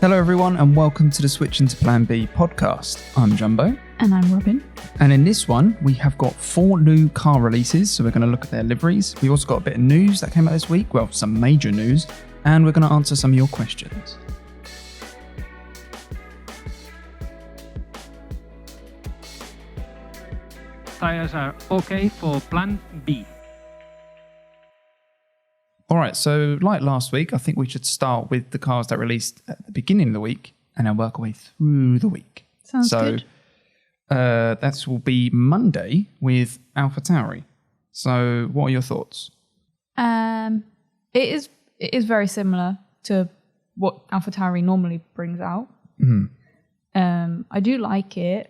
Hello everyone and welcome to the Switch into Plan B podcast. I'm Jumbo. And I'm Robin. And in this one, we have got 4 new car releases, so we're going to look at their liveries. We also got a bit of news that came out this week, well, some major news, and we're going to answer some of your questions. Tires are okay for Plan B. All right, so like last week, I think we should start with the cars that released at the beginning of the week and then work our way through the week. Sounds good. That will be Monday with Alpha Tauri. So what are your thoughts? It is very similar to what Alpha Tauri normally brings out. I do like it.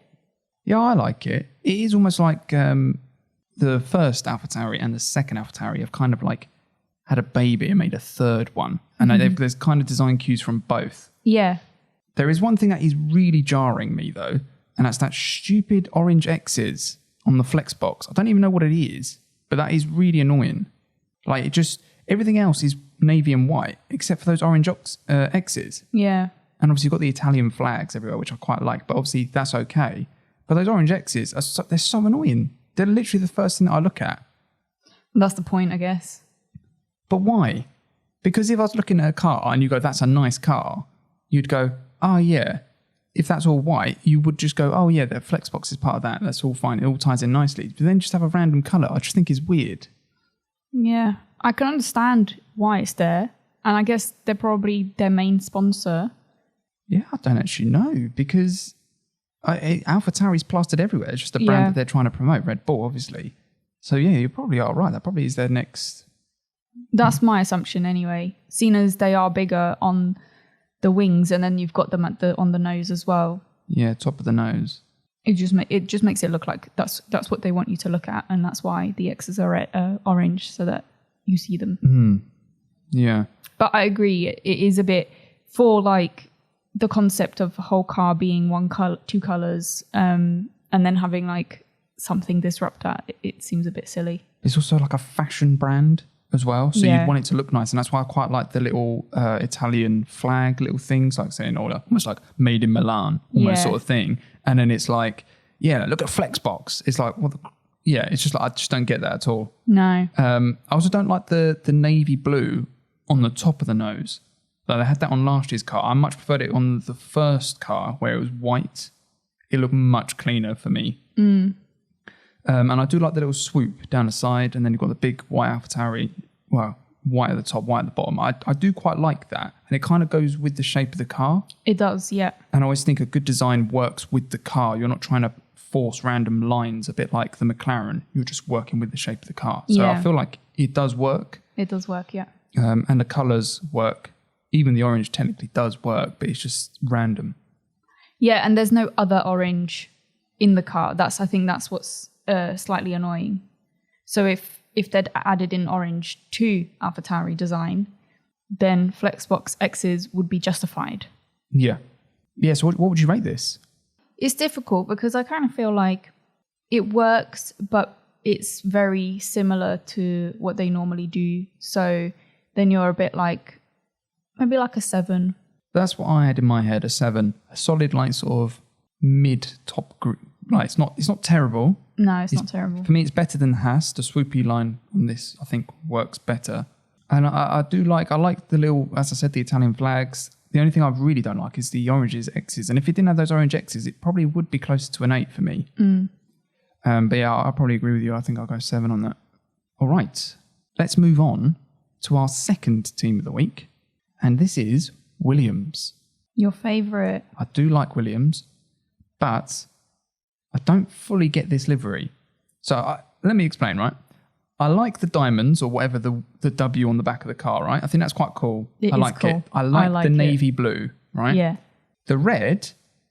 Yeah, I like it. It is almost like the first Alpha Tauri and the second Alpha Tauri have kind of like had a baby and made a third one. And there's kind of design cues from both. Yeah. There is one thing that is really jarring me though, and that's that stupid orange X's on the flex box. I don't even know what it is, but that is really annoying. Like it just, everything else is navy and white except for those orange X's. Yeah. And obviously you've got the Italian flags everywhere, which I quite like, but obviously that's okay. But those orange X's, they're so annoying. They're literally the first thing that I look at. That's the point, I guess. But why? Because if I was looking at a car and you go, that's a nice car, you'd go, oh yeah. If that's all white, you would just go, oh yeah, the flex box is part of that. That's all fine. It all ties in nicely. But then just have a random colour, I just think is weird. Yeah. I can understand why it's there. And I guess they're probably their main sponsor. Yeah, I don't actually know because Alpha Tauri's plastered everywhere. It's just a brand that they're trying to promote, Red Bull, obviously. So yeah, you probably are right. That probably is their next... That's my assumption anyway. Seeing as they are bigger on the wings and then you've got them on the nose as well. Yeah, top of the nose. It just makes it look like that's what they want you to look at, and that's why the X's are orange so that you see them. Yeah. But I agree, it is a bit for like the concept of a whole car being one color, 2 colors, and then having like something disrupt that. It seems a bit silly. It's also like a fashion brand as well, so Yeah. you'd want it to look nice, and that's why I quite like the little Italian flag, little things like saying, almost like made in Milan, almost sort of thing. And then it's like, yeah, look at Flexbox. It's like, it's just like, I just don't get that at all. No. I also don't like the navy blue on the top of the nose. Like they had that on last year's car. I much preferred it on the first car where it was white. It looked much cleaner for me. And I do like the little swoop down the side, and then you've got the big white Alpha Tauri, well, white at the top, white at the bottom. I do quite like that, and it kind of goes with the shape of the car. It does, yeah. And I always think a good design works with the car. You're not trying to force random lines, a bit like the McLaren. You're just working with the shape of the car. So I feel like it does work. It does work, yeah. And the colours work. Even the orange technically does work, but it's just random. Yeah, and there's no other orange in the car. I think that's what's slightly annoying. So if they'd added in orange to Alpha Tauri design, then Flexbox X's would be justified. Yeah. Yeah, so what would you rate this? It's difficult because I kind of feel like it works, but it's very similar to what they normally do. So then you're a bit like, maybe like a 7. That's what I had in my head, a 7. A solid, like, sort of mid-top group. Like, it's not terrible. No, it's not terrible. For me, it's better than the Haas. The swoopy line on this, I think, works better. And I like the little, as I said, the Italian flags. The only thing I really don't like is the oranges X's. And if it didn't have those orange X's, it probably would be closer to an 8 for me. But yeah, I'll probably agree with you. I think I'll go 7 on that. All right. Let's move on to our second team of the week. And this is Williams. Your favourite? I do like Williams, but I don't fully get this livery. So let me explain, right? I like the diamonds or whatever the W on the back of the car, right? I think that's quite cool. I like cool. it. I like the navy blue, right? Yeah. The red,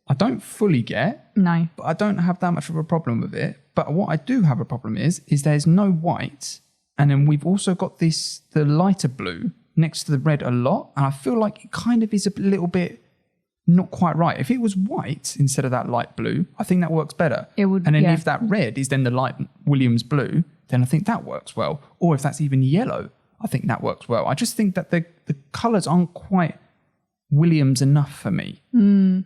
I don't fully get. No. But I don't have that much of a problem with it. But what I do have a problem is there's no white. And then we've also got the lighter blue next to the red a lot. And I feel like it kind of is a little bit not quite right. If it was white instead of that light blue, I think that works better. It would, and then if that red is then the light Williams blue, then I think that works well. Or if that's even yellow, I think that works well. I just think that the colours aren't quite Williams enough for me. And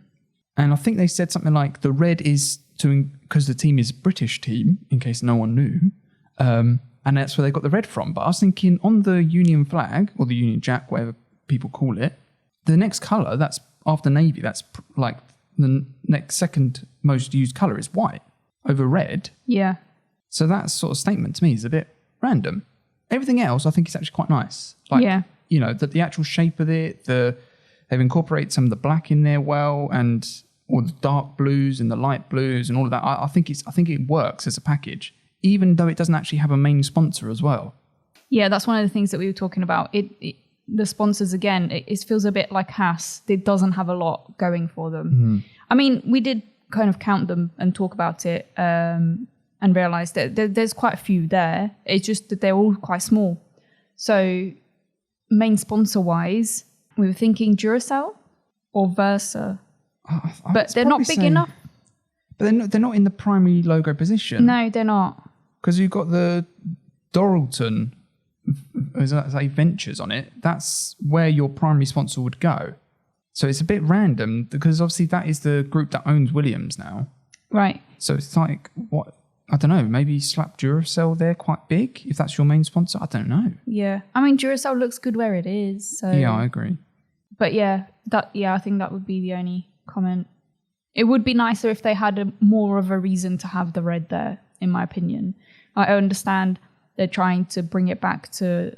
I think they said something like the red is because the team is a British team, in case no one knew. And that's where they got the red from. But I was thinking on the Union flag, or the Union Jack, whatever people call it, the next colour, that's after navy, that's like the next second most used colour is white over red. Yeah. So that sort of statement to me is a bit random. Everything else I think is actually quite nice. Like, you know, the actual shape of it, they've incorporated some of the black in there well, and all the dark blues and the light blues and all of that. I think it works as a package, even though it doesn't actually have a main sponsor as well. Yeah, that's one of the things that we were talking about. The sponsors, again, it feels a bit like Haas. It doesn't have a lot going for them. I mean, we did kind of count them and talk about it and realise that there's quite a few there. It's just that they're all quite small. So main sponsor-wise, we were thinking Duracell or Versa. But they're not big enough. But they're not in the primary logo position. No, they're not. Because you've got the Doralton, is that Ventures on it. That's where your primary sponsor would go. So it's a bit random because obviously that is the group that owns Williams now. Right. So it's like, what? I don't know, maybe slap Duracell there quite big if that's your main sponsor. I don't know. Yeah. I mean, Duracell looks good where it is. So. Yeah, I agree. But I think that would be the only comment. It would be nicer if they had more of a reason to have the red there, in my opinion. I understand they're trying to bring it back to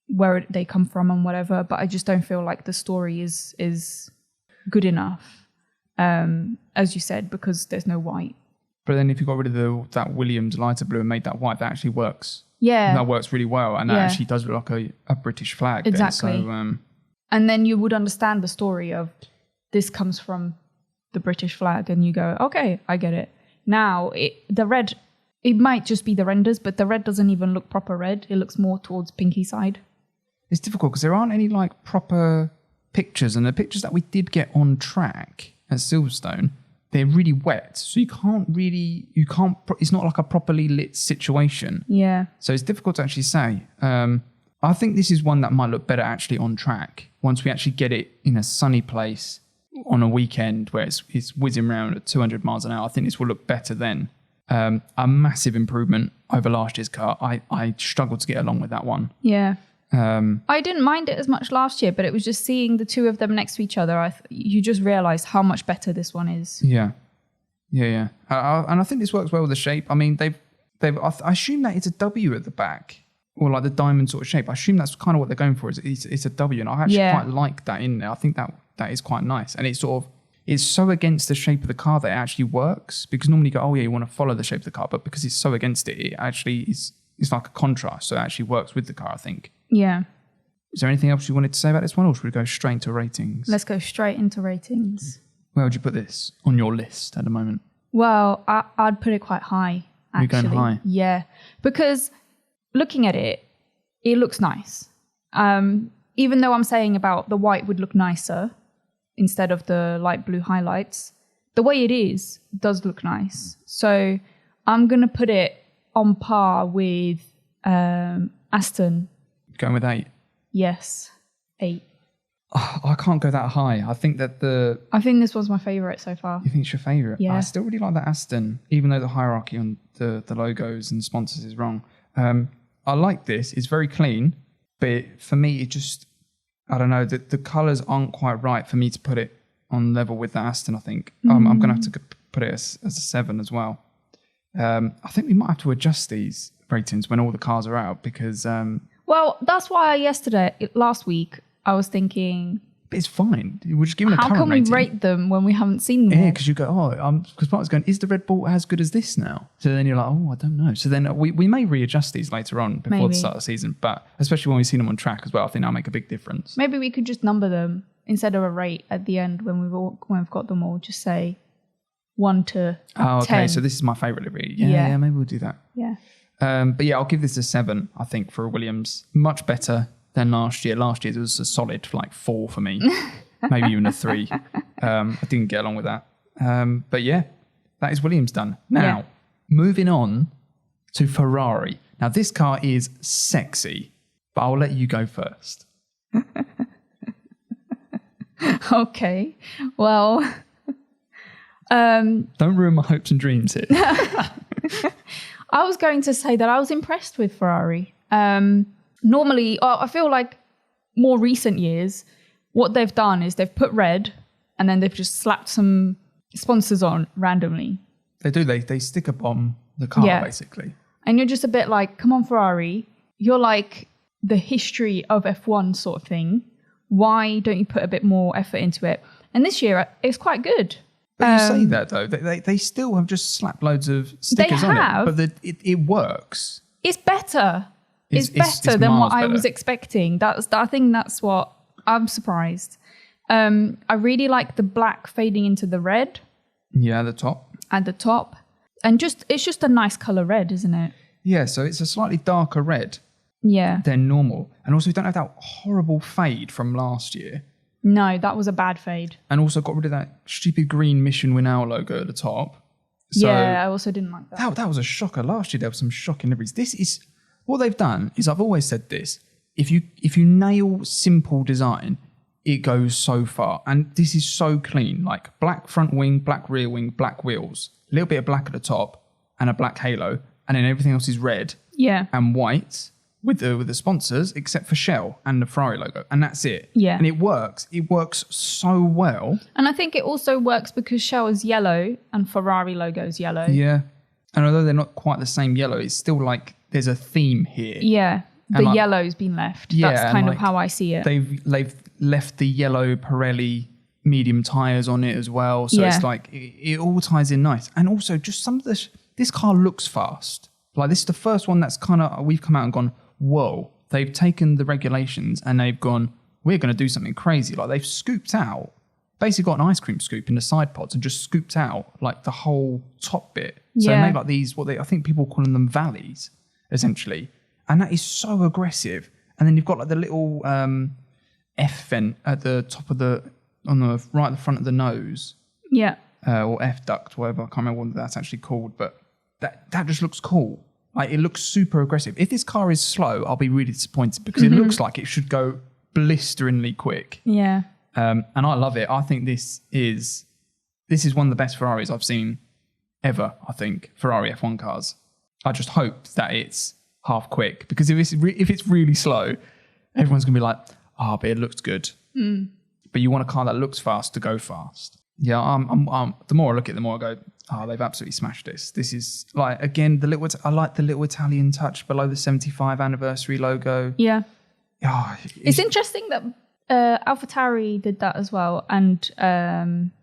where they come from and whatever, but I just don't feel like the story is good enough, as you said, because there's no white. But then if you got rid of that Williams lighter blue and made that white, that actually works. Yeah. That works really well, and that actually does look like a British flag. Exactly. There, so, and then you would understand the story of this comes from the British flag, and you go, okay, I get it. Now, the red, it might just be the renders, but the red doesn't even look proper red. It looks more towards pinky side. It's difficult because there aren't any like proper pictures, and the pictures that we did get on track at Silverstone, they're really wet. So it's not like a properly lit situation. Yeah. So it's difficult to actually say. I think this is one that might look better actually on track once we actually get it in a sunny place on a weekend where it's whizzing around at 200 miles an hour. I think this will look better then. A massive improvement over last year's car. I struggled to get along with that one. Yeah. I didn't mind it as much last year, but it was just seeing the two of them next to each other. You just realise how much better this one is. Yeah. And I think this works well with the shape. I mean, I assume that it's a W at the back, or like the diamond sort of shape. I assume that's kind of what they're going for. It's a W, and I actually quite like that in there. I think that is quite nice, and it's so against the shape of the car that it actually works. Because normally you go, oh yeah, you want to follow the shape of the car, but because it's so against it, it actually is. It's like a contrast, so it actually works with the car, I think. Yeah. Is there anything else you wanted to say about this one, or should we go straight into ratings? Let's go straight into ratings. Where would you put this on your list at the moment? Well, I'd put it quite high, actually. You're going high? Yeah, because looking at it, it looks nice. Even though I'm saying about the white would look nicer instead of the light blue highlights, the way it is does look nice. So I'm going to put it on par with Aston. Going with 8? Yes, 8. Oh, I can't go that high. I think this was my favourite so far. You think it's your favourite? Yeah. I still really like that Aston, even though the hierarchy on the logos and sponsors is wrong. I like this. It's very clean, but for me, it just, I don't know, the colours aren't quite right for me to put it on level with the Aston, I think. I'm going to have to put it as a 7 as well. I think we might have to adjust these ratings when all the cars are out because... well, that's why last week, I was thinking... But it's fine. We're just giving a current rating. How can we rate them when we haven't seen them? Yeah, because you go, because Mark's going, is the Red Bull as good as this now? So then you're like, I don't know. So then we may readjust these later on before the start of the season, but especially when we've seen them on track as well, I think that'll make a big difference. Maybe we could just number them instead of a rate at the end when we've got them all. Just say 1 to 10. Oh, okay. So this is my favourite livery. Yeah, maybe we'll do that. Yeah. But yeah, I'll give this a 7, I think, for a Williams. Much better than last year. Last year, it was a solid 4 for me. Maybe even a 3. I didn't get along with that. But yeah, that is Williams done. Now, moving on to Ferrari. Now, this car is sexy, but I'll let you go first. Okay. Well, Don't ruin my hopes and dreams here. I was going to say that I was impressed with Ferrari. Normally, I feel like more recent years, what they've done is they've put red and then they've just slapped some sponsors on randomly. They do. They stick a bomb the car, basically. And you're just a bit like, come on, Ferrari. You're like the history of F1 sort of thing. Why don't you put a bit more effort into it? And this year, it's quite good. But you say that, though. They still have just slapped loads of stickers on it. But it works. It's better. It's better than what I was expecting. I think that's what I'm surprised. I really like the black fading into the red. Yeah, at the top. And it's just a nice colour red, isn't it? Yeah, so it's a slightly darker red than normal. And also, we don't have that horrible fade from last year. No, that was a bad fade. And also got rid of that stupid green Mission Win Now logo at the top. So I also didn't like that. That was a shocker. Last year, there was some shocking liveries. This is... What they've done is, I've always said this, if you nail simple design, it goes so far. And this is so clean. Like black front wing, black rear wing, black wheels, a little bit of black at the top and a black halo. And then everything else is red and white with the sponsors, except for Shell and the Ferrari logo. And that's it. Yeah. And it works. It works so well. And I think it also works because Shell is yellow and Ferrari logo is yellow. Yeah. And although they're not quite the same yellow, it's still like there's a theme here. Yeah. The yellow's been left. Yeah, that's kind of how I see it. They've left the yellow Pirelli medium tyres on it as well. So it's like, it all ties in nice. And also just some of this car looks fast. Like this is the first one that's we've come out and gone, whoa, they've taken the regulations and they've gone, we're going to do something crazy. Like they've scooped out, basically got an ice cream scoop in the side pods and just scooped out like the whole top bit. So they made like these, I think people calling them valleys, essentially. And that is so aggressive. And then you've got like the little F vent at the top of right at the front of the nose. Yeah. Or F duct, whatever. I can't remember what that's actually called, but that just looks cool. Like it looks super aggressive. If this car is slow, I'll be really disappointed because it looks like it should go blisteringly quick. Yeah. And I love it. I think this is one of the best Ferraris I've seen ever, I think, Ferrari F1 cars. I just hope that it's half quick because if it's really slow, everyone's going to be like, but it looks good. Mm. But you want a car that looks fast to go fast. Yeah, I'm the more I look at it, the more I go, they've absolutely smashed this. This is like, again, I like the little Italian touch below the 75 anniversary logo. Yeah. Oh, it's interesting that Alpha Tauri did that as well, and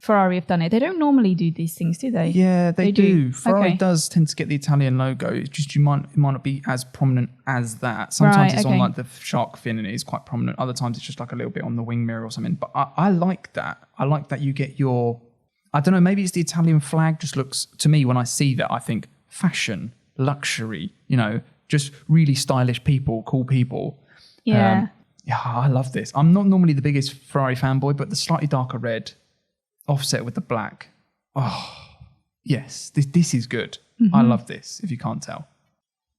Ferrari have done it. They don't normally do these things, do they? Yeah, they do. Ferrari does tend to get the Italian logo. It's just it might not be as prominent as that. Sometimes it's on like the shark fin and it is quite prominent. Other times it's just like a little bit on the wing mirror or something. But I like that. I like that you get your... I don't know, maybe it's the Italian flag just looks... To me, when I see that, I think fashion, luxury, just really stylish people, cool people. Yeah. Yeah, I love this. I'm not normally the biggest Ferrari fanboy, but the slightly darker red offset with the black. Oh, yes, this is good. Mm-hmm. I love this, if you can't tell.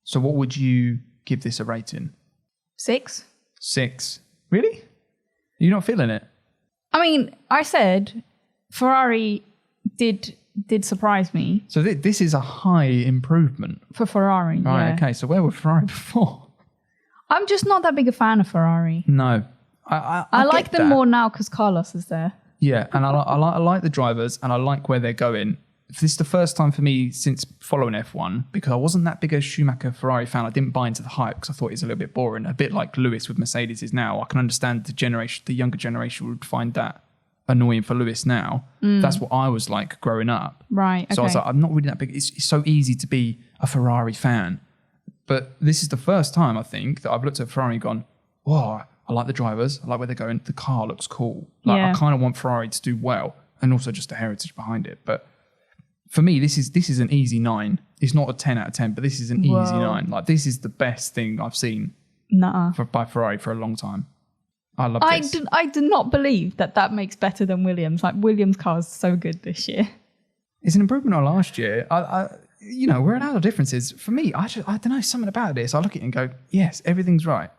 So what would you give this a rating? 6. 6. Really? You're not feeling it? I mean, I said Ferrari did surprise me. So this is a high improvement. For Ferrari, Right, okay. So where were Ferrari before? I'm just not that big a fan of Ferrari. No. I like them more now because Carlos is there. Yeah, and I like the drivers and I like where they're going. This is the first time for me since following F1 because I wasn't that big a Schumacher Ferrari fan. I didn't buy into the hype because I thought it was a little bit boring. A bit like Lewis with Mercedes is now. I can understand the younger generation would find that annoying for Lewis now. That's what I was like growing up. Right, okay. So I was like, I'm not really that big. It's so easy to be a Ferrari fan. But this is the first time, I think, that I've looked at Ferrari and gone, whoa, I like the drivers. I like where they're going. The car looks cool. I kind of want Ferrari to do well and also just the heritage behind it. But for me, this is an easy 9. It's not a 10 out of 10, but this is an easy 9. Like, this is the best thing I've seen by Ferrari for a long time. I love this. I do not believe that makes better than Williams. Like, Williams' car is so good this year. It's an improvement on last year. We're allowed our differences. For me, I don't know, something about this. I look at it and go, yes, everything's right.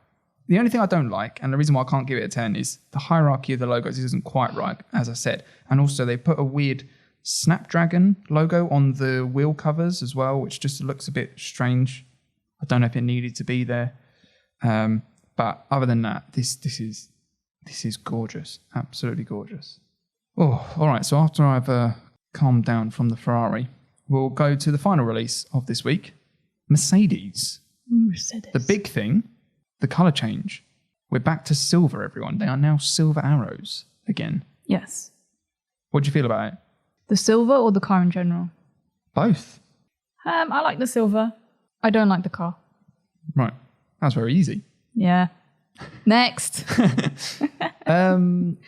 The only thing I don't like, and the reason why I can't give it a 10, is the hierarchy of the logos isn't quite right, as I said. And also they put a weird Snapdragon logo on the wheel covers as well, which just looks a bit strange. I don't know if it needed to be there. But other than that, this is gorgeous. Absolutely gorgeous. Oh, all right. So after I've calmed down from the Ferrari, we'll go to the final release of this week, Mercedes. Mercedes. The big thing, the colour change. We're back to silver, everyone. They are now silver arrows again. Yes. What do you feel about it? The silver or the car in general? Both. I like the silver. I don't like the car. Right. That's very easy. Yeah. Next. I'm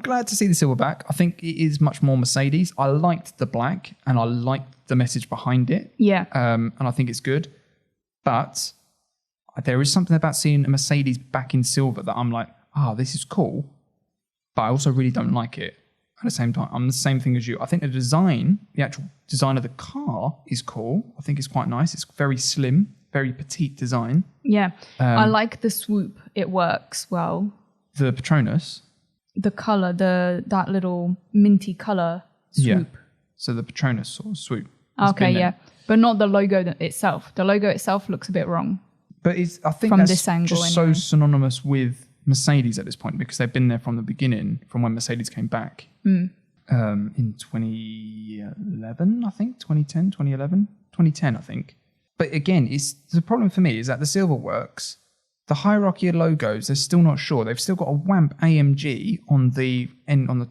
glad to see the silver back. I think it is much more Mercedes. I liked the black and I liked the message behind it. Yeah. And I think it's good. But there is something about seeing a Mercedes back in silver that I'm like, this is cool. But I also really don't like it at the same time. I'm the same thing as you. I think the actual design of the car is cool. I think it's quite nice. It's very slim, very petite design. Yeah. I like the swoop. It works well. The Petronas. The colour, that little minty colour swoop. Yeah. So the Petronas sort of swoop. Okay, yeah. But not the logo itself. The logo itself looks a bit wrong. But I think from that's this angle, just anyway. so synonymous with Mercedes at this point because they've been there from the beginning, from when Mercedes came back in 2011, I think, 2010, 2011, 2010, I think. But again, the problem for me is that the silver works. The hierarchy of logos, they're still not sure. They've still got a WAMP AMG on the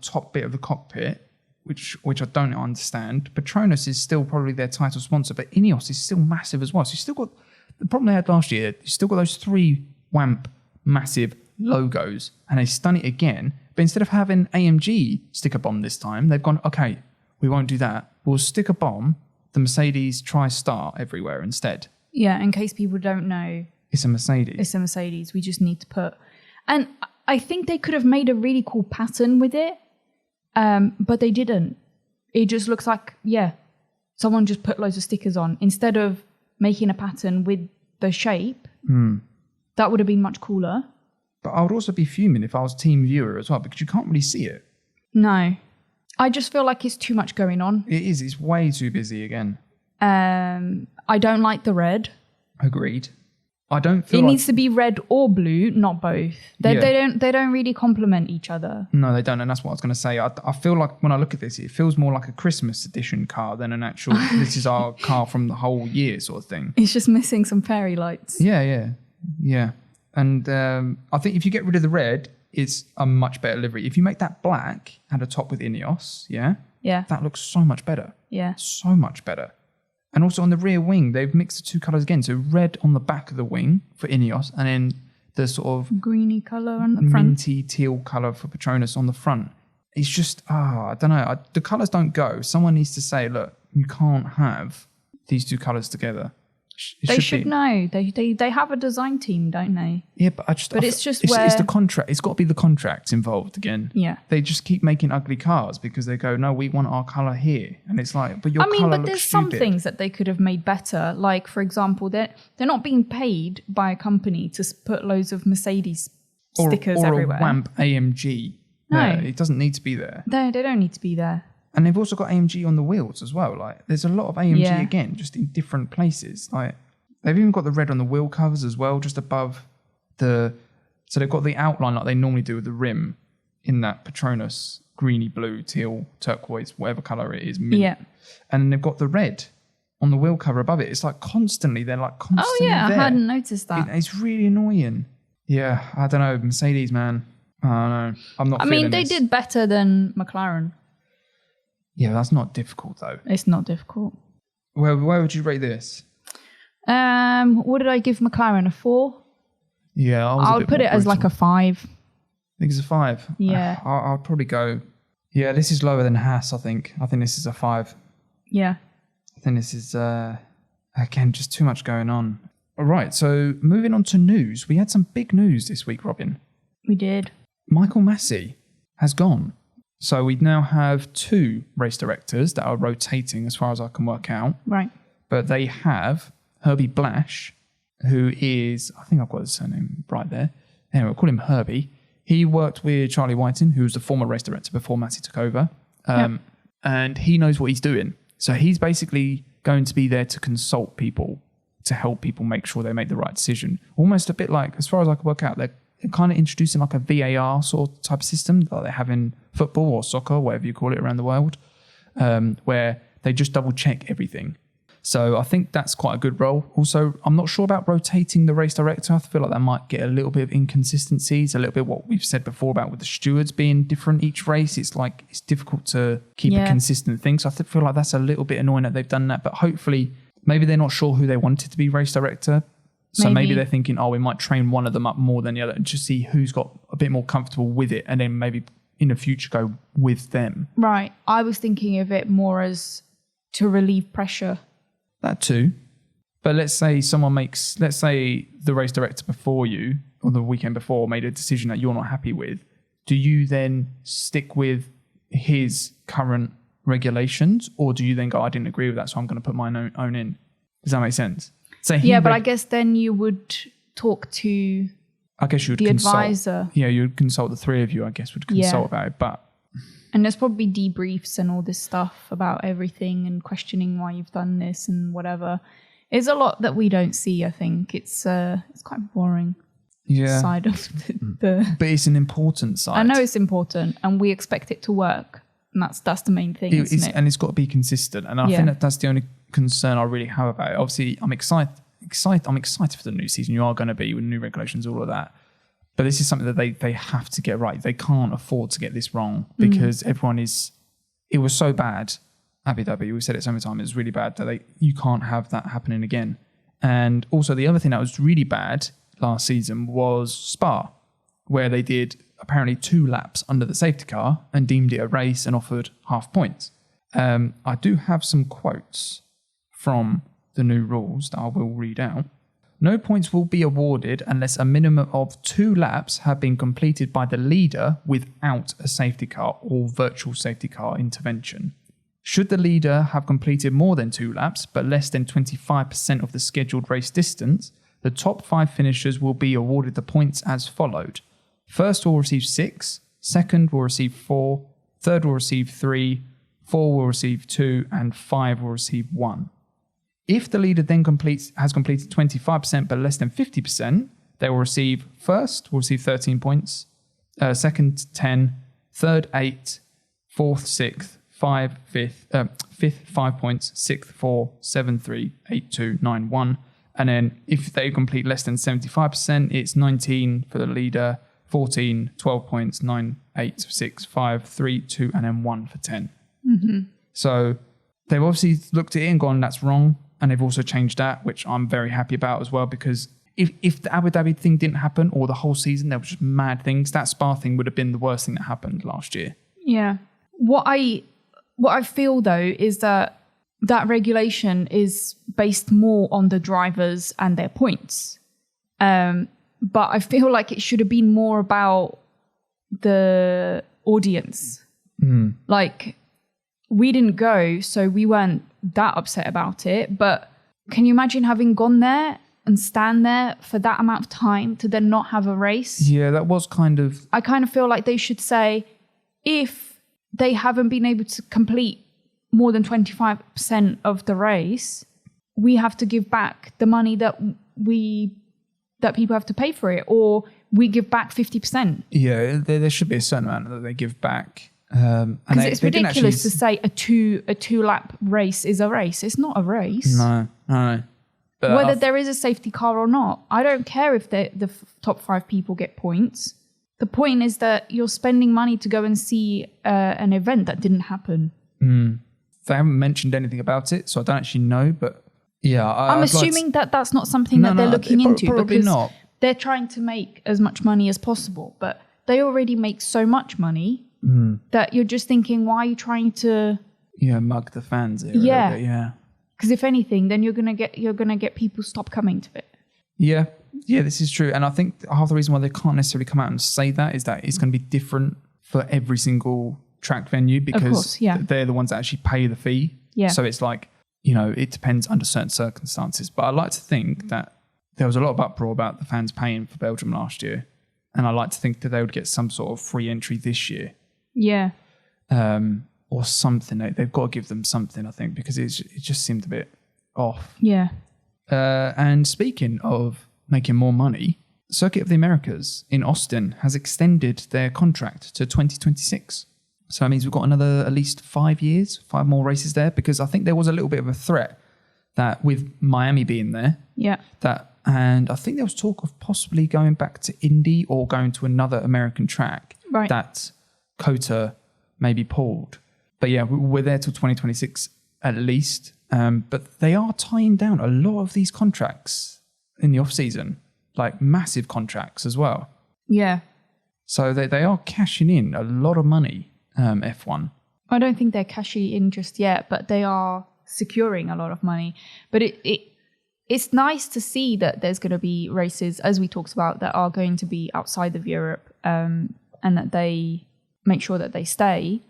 top bit of the cockpit, which I don't understand. Petronas is still probably their title sponsor, but Ineos is still massive as well. So you still got the problem they had last year. You still got those 3 WAMP massive logos, and they've done it again. But instead of having AMG stick a bomb this time, they've gone, okay, we won't do that. We'll stick a bomb, the Mercedes TriStar everywhere instead. Yeah, in case people don't know. It's a Mercedes. It's a Mercedes. We just need to put... And I think they could have made a really cool pattern with it. But they didn't. It just looks like, someone just put loads of stickers on. Instead of making a pattern with the shape, that would have been much cooler. But I would also be fuming if I was team viewer as well, because you can't really see it. No. I just feel like it's too much going on. It is. It's way too busy again. I don't like the red. Agreed. I don't feel it needs to be red or blue, not both. They don't really complement each other. No, they don't, and that's what I was going to say. I feel like when I look at this, it feels more like a Christmas edition car than an actual. This is our car from the whole year sort of thing. It's just missing some fairy lights. Yeah. And I think if you get rid of the red, it's a much better livery. If you make that black at the top with Ineos, that looks so much better. Yeah, so much better. And also on the rear wing, they've mixed the 2 colours again. So red on the back of the wing for Ineos, and then the sort of greeny colour on the front. Minty teal colour for Petronas on the front. It's just, I don't know. The colours don't go. Someone needs to say, look, you can't have these 2 colours together. They should know. They have a design team, don't they? Yeah, but it's the contract. It's got to be the contracts involved again. Yeah. They just keep making ugly cars because they go, no, we want our colour here. And it's like, but your colour looks stupid. But there's some things that they could have made better. Like, for example, they're not being paid by a company to put loads of Mercedes stickers everywhere. Or a WAMP AMG. No. It doesn't need to be there. They don't need to be there. And they've also got AMG on the wheels as well. Like, there's a lot of AMG again, just in different places. Like, they've even got the red on the wheel covers as well, just above so they've got the outline like they normally do with the rim in that Petronas greeny blue, teal, turquoise, whatever colour it is. Mint. Yeah. And then they've got the red on the wheel cover above it. It's like constantly there. Oh yeah, there. I hadn't noticed that. It's really annoying. Yeah, I don't know. Mercedes, man. I don't know. I'm not feeling they did better than McLaren. Yeah, that's not difficult though. It's not difficult. Where would you rate this? What did I give McLaren? A 4? Yeah, I would put it as like a 5. I think it's a 5. Yeah. I'll probably go. Yeah, this is lower than Haas, I think. I think this is a 5. Yeah. I think this is, again, just too much going on. All right, so moving on to news. We had some big news this week, Robin. We did. Michael Masi has gone. So we now have 2 race directors that are rotating as far as I can work out. Right. But they have Herbie Blash who is, I think I've got his surname right there. Anyway, we'll call him Herbie. He worked with Charlie Whiting, who was the former race director before Masi took over. And he knows what he's doing. So he's basically going to be there to consult people, to help people make sure they make the right decision. Almost a bit like, as far as I can work out, they're kind of introducing like a VAR sort of type of system that they have in football or soccer, whatever you call it around the world, where they just double check everything. So I think that's quite a good role. Also, I'm not sure about rotating the race director. I feel like that might get a little bit of inconsistencies, a little bit what we've said before about with the stewards being different each race. It's like it's difficult to keep a consistent thing. So I feel like that's a little bit annoying that they've done that. But hopefully, maybe they're not sure who they wanted to be race director. So maybe they're thinking, we might train one of them up more than the other and just see who's got a bit more comfortable with it. And then maybe in the future go with them. Right. I was thinking of it more as to relieve pressure. That too. But let's say the race director before you or the weekend before made a decision that you're not happy with. Do you then stick with his current regulations, or do you then go, I didn't agree with that, so I'm going to put my own in? Does that make sense? So but I guess then you would talk to the advisor. Yeah, you would consult the three of you, I guess, would consult about it. And there's probably debriefs and all this stuff about everything and questioning why you've done this and whatever. It's a lot that we don't see, I think. It's quite boring side of the... But it's an important side. I know it's important and we expect it to work. And that's the main thing, isn't it? And it's got to be consistent. And I think that's the only concern I really have about it. Obviously, I'm excited for the new season. You are going to be with new regulations, all of that. But this is something that they have to get right. They can't afford to get this wrong because it was so bad. Abu Dhabi, we said it so many times, it was really bad that you can't have that happening again. And also the other thing that was really bad last season was Spa, where they did apparently 2 laps under the safety car and deemed it a race and offered half points. I do have some quotes from the new rules that I will read out. No points will be awarded unless a minimum of 2 laps have been completed by the leader without a safety car or virtual safety car intervention. Should the leader have completed more than 2 laps but less than 25% of the scheduled race distance, the top 5 finishers will be awarded the points as followed. First will receive 6, second will receive 4, third will receive 3, 4 will receive 2, and 5 will receive 1. If the leader then has completed 25% but less than 50%, they will receive first will receive 13 points, second 10, third 8, fourth 6, fifth 5 points, sixth 4, 7 3, 8 2, 9 1. And then if they complete less than 75%, it's 19 for the leader, 14, 12 points, 9, 8, 6, 5, 3, 2, and then 1 for 10. Mm-hmm. So they've obviously looked at it and gone, that's wrong. And they've also changed that, which I'm very happy about as well, because if the Abu Dhabi thing didn't happen or the whole season, there was just mad things, that Spa thing would have been the worst thing that happened last year. Yeah. What I feel, though, is that regulation is based more on the drivers and their points. But I feel like it should have been more about the audience. Like, we didn't go, so we weren't that upset about it. But can you imagine having gone there and stand there for that amount of time to then not have a race? Yeah, that was kind of... I kind of feel like they should say, if they haven't been able to complete more than 25% of the race, we have to give back the money that people have to pay for it, or we give back 50%. Yeah, there should be a certain amount that they give back. Because it's ridiculous to say a two lap race is a race. It's not a race. No. But whether there is a safety car or not, I don't care if the top 5 people get points. The point is that you're spending money to go and see an event that didn't happen. They haven't mentioned anything about it, so I don't actually know. But yeah, I'm assuming that that's not something that they're looking into, probably because not. They're trying to make as much money as possible, but they already make so much money that you're just thinking, why are you trying to mug the fans here a little bit, yeah. Because if anything, then you're gonna get people stop coming to it. Yeah, this is true. And I think half the reason why they can't necessarily come out and say that is that it's going to be different for every single track venue, because they're the ones that actually pay the fee. Yeah. So it's like, it depends under certain circumstances. But I like to think that there was a lot of uproar about the fans paying for Belgium last year. And I like to think that they would get some sort of free entry this year. Yeah. Or something. They've got to give them something, I think, because it just seemed a bit off. Yeah. And speaking of making more money, Circuit of the Americas in Austin has extended their contract to 2026. So that means we've got another at least 5 years, 5 more races there, because I think there was a little bit of a threat that with Miami being there, and I think there was talk of possibly going back to Indy or going to another American track that COTA maybe pulled. But yeah, we're there till 2026 at least. But they are tying down a lot of these contracts in the off season, like massive contracts as well. Yeah. So they are cashing in a lot of money, F1. I don't think they're cashing in just yet, but they are securing a lot of money. But it's nice to see that there's going to be races, as we talked about, that are going to be outside of Europe, and that they make sure that they stay.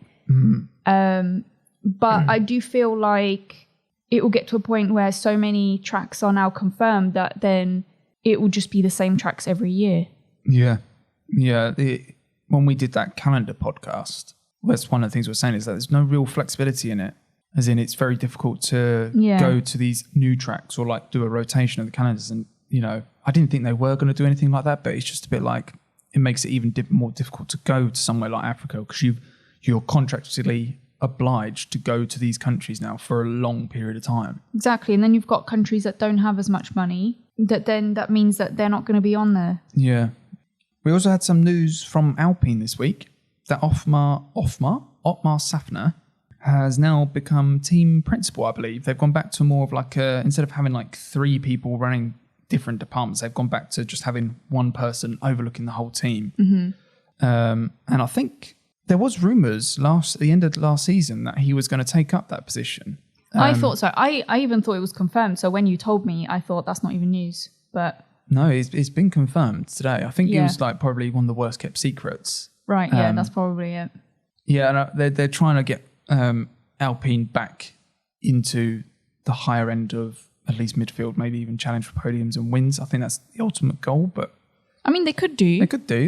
But I do feel like it will get to a point where so many tracks are now confirmed that then it will just be the same tracks every year. Yeah. Yeah. When we did that calendar podcast, that's one of the things we're saying is that there's no real flexibility in it. As in, it's very difficult to go to these new tracks or like do a rotation of the calendars. And, you know, I didn't think they were going to do anything like that, but it's just a bit like, it makes it even more difficult to go to somewhere like Africa because you're contractually obliged to go to these countries now for a long period of time. Exactly. And then you've got countries that don't have as much money, that means that they're not going to be on there. Yeah. We also had some news from Alpine this week that Otmar Safner has now become team principal, I believe. They've gone back to more of like instead of having like 3 people running different departments, they've gone back to just having one person overlooking the whole team. And I think there was rumours at the end of last season that he was going to take up that position. I thought so. I even thought it was confirmed. So when you told me, I thought that's not even news. But no, it's been confirmed today. I think it was like probably one of the worst kept secrets. Right. Yeah, that's probably it. Yeah, and they're trying to get Alpine back into the higher end of at least midfield, maybe even challenge for podiums and wins. I think that's the ultimate goal. But I mean, they could do.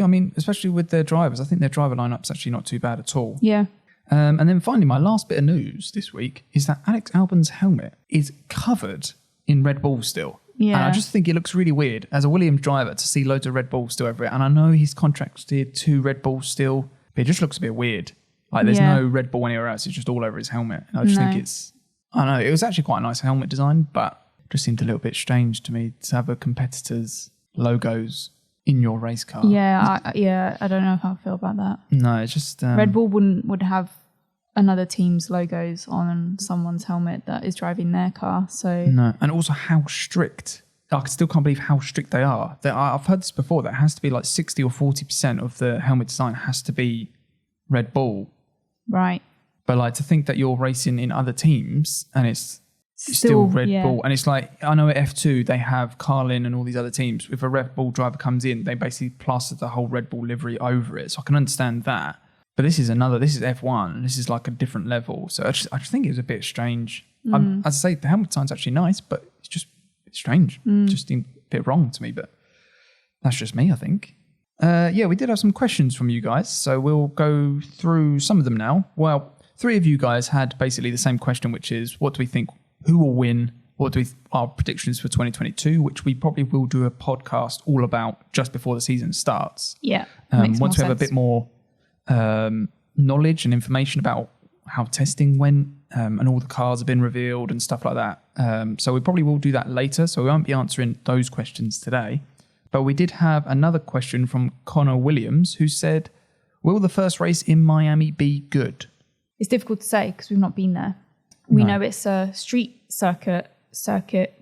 I mean, especially with their drivers. I think their driver lineup's actually not too bad at all. Yeah. And then finally, my last bit of news this week is that Alex Albon's helmet is covered in Red Bull still. Yeah. And I just think it looks really weird as a Williams driver to see loads of Red Bull still everywhere. And I know he's contracted to Red Bull still, but it just looks a bit weird. Like there's no Red Bull anywhere else. It's just all over his helmet. And I just think I don't know, it was actually quite a nice helmet design, but it just seemed a little bit strange to me to have a competitor's logos in your race car. Yeah, I don't know how I feel about that. No, it's just... Red Bull would have another team's logos on someone's helmet that is driving their car. So no, and also how strict. I still can't believe how strict they are. I've heard this before. That has to be like 60 or 40% of the helmet design has to be Red Bull. Right. But like to think that you're racing in other teams and it's still Red Bull. And it's like, I know at F2 they have Carlin and all these other teams. If a Red Bull driver comes in, they basically plaster the whole Red Bull livery over it. So I can understand that. But this is F1. This is like a different level. So I just think it was a bit strange. As I say, the helmet design's actually nice, but it's just strange. Just seemed a bit wrong to me, but that's just me, I think. We did have some questions from you guys, so we'll go through some of them now. Well, 3 of you guys had basically the same question, which is, what do we think, who will win? What do our predictions for 2022, which we probably will do a podcast all about just before the season starts. Yeah. Once we have a bit more knowledge and information about how testing went and all the cars have been revealed and stuff like that. So we probably will do that later. So we won't be answering those questions today. But we did have another question from Connor Williams who said, will the first race in Miami be good? It's difficult to say because we've not been there. We know it's a street circuit,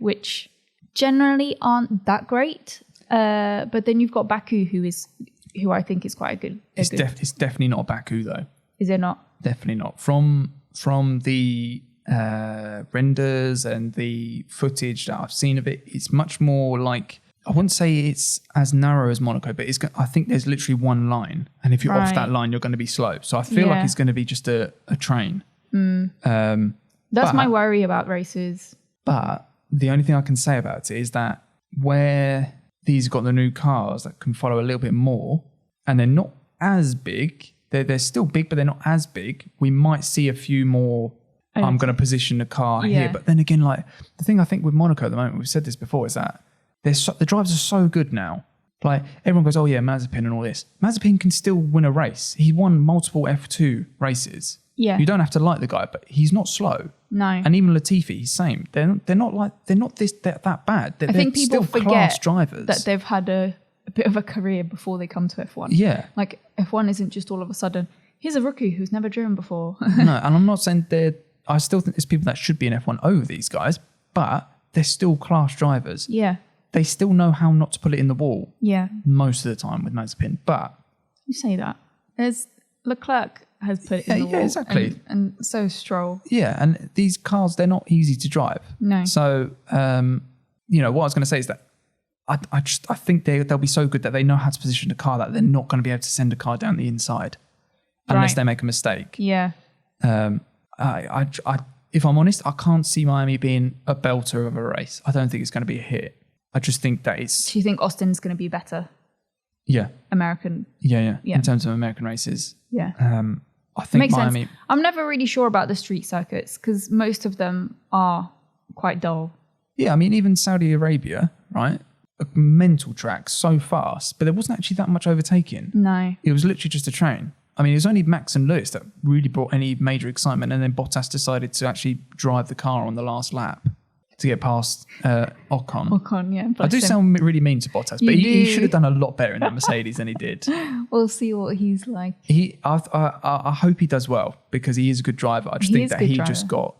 which generally aren't that great. But then you've got Baku, who I think is quite a good. It's definitely not Baku though. Is it not? Definitely not. From the renders and the footage that I've seen of it, it's much more like, I wouldn't say it's as narrow as Monaco, but I think there's literally one line, and if you're off that line, you're going to be slow. So I feel like it's going to be just a train. That's my worry about races. But the only thing I can say about it is that where these got the new cars that can follow a little bit more, and they're not as big. They're still big, but they're not as big. We might see a few more. I'm going to position the car here, but then again, like the thing I think with Monaco at the moment, we've said this before, is that the drivers are so good now. Like everyone goes, oh yeah, Mazepin and all this. Mazepin can still win a race. He won multiple F2 races. Yeah. You don't have to like the guy, but he's not slow. No. And even Latifi, he's same. They're not that bad. I think people still forget class drivers. that they've had a bit of a career before they come to F1. Yeah. Like F1 isn't just all of a sudden, here's a rookie who's never driven before. No, and I'm not saying I still think there's people that should be in F1 over these guys, but they're still class drivers. Yeah. They still know how not to put it in the wall. Yeah. Most of the time with Mazepin, but You say that. There's Leclerc has put it in the wall. Yeah, exactly. And so Stroll. Yeah, and these cars, they're not easy to drive. No. So, what I was going to say is that I think they'll be so good that they know how to position the car that they're not going to be able to send a car down the inside unless they make a mistake. Yeah. If I'm honest, I can't see Miami being a belter of a race. I don't think it's going to be a hit. I just think that it's... Do you think Austin's going to be better? Yeah. American? Yeah. In terms of American races. Yeah. I think Makes Miami... sense. I'm never really sure about the street circuits because most of them are quite dull. Yeah, I mean, even Saudi Arabia, right? A mental track, so fast, but there wasn't actually that much overtaking. No. It was literally just a train. I mean, it was only Max and Lewis that really brought any major excitement, and then Bottas decided to actually drive the car on the last lap to get past Ocon. Ocon, yeah. I do sound really mean to Bottas, but he should have done a lot better in that Mercedes than he did. We'll see what he's like. I hope he does well because he is a good driver. I just think that he just got,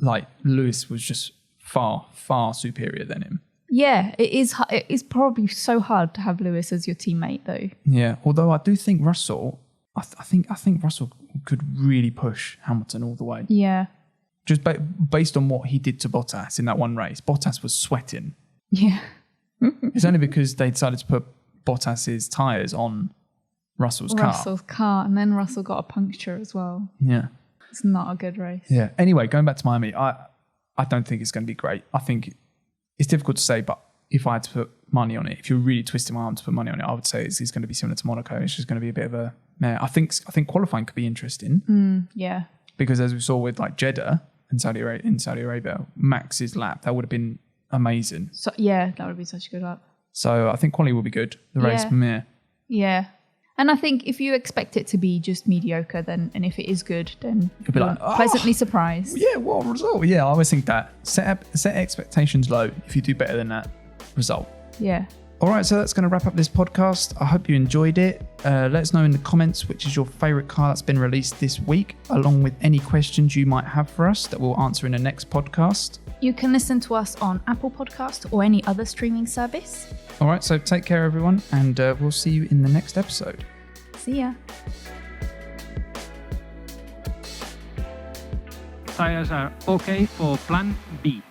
like, Lewis was just far, far superior than him. Yeah, it is probably so hard to have Lewis as your teammate, though. Yeah, although I do think Russell... I think Russell could really push Hamilton all the way. Yeah. Just based on what he did to Bottas in that one race. Bottas was sweating. Yeah. It's only because they decided to put Bottas's tyres on Russell's car. And then Russell got a puncture as well. Yeah. It's not a good race. Yeah. Anyway, going back to Miami, I don't think it's going to be great. I think it's difficult to say, but if I had to put money on it, if you're really twisting my arm to put money on it, I would say it's going to be similar to Monaco. It's just going to be a bit of a... Yeah, I think qualifying could be interesting. Yeah. Because as we saw with like Jeddah in Saudi Arabia, Max's lap, that would have been amazing. So yeah, that would be such a good lap. So I think quality will be good. The race, meh. Yeah. And I think if you expect it to be just mediocre, and if it is good, then you'll be like, pleasantly surprised. Yeah, what a result. Yeah, I always think that. Set expectations low. If you do better than that, result. Yeah. All right, so that's going to wrap up this podcast. I hope you enjoyed it. Let us know in the comments which is your favourite car that's been released this week, along with any questions you might have for us that we'll answer in the next podcast. You can listen to us on Apple Podcast or any other streaming service. All right, so take care, everyone, and we'll see you in the next episode. See ya. Tires are okay for Plan B.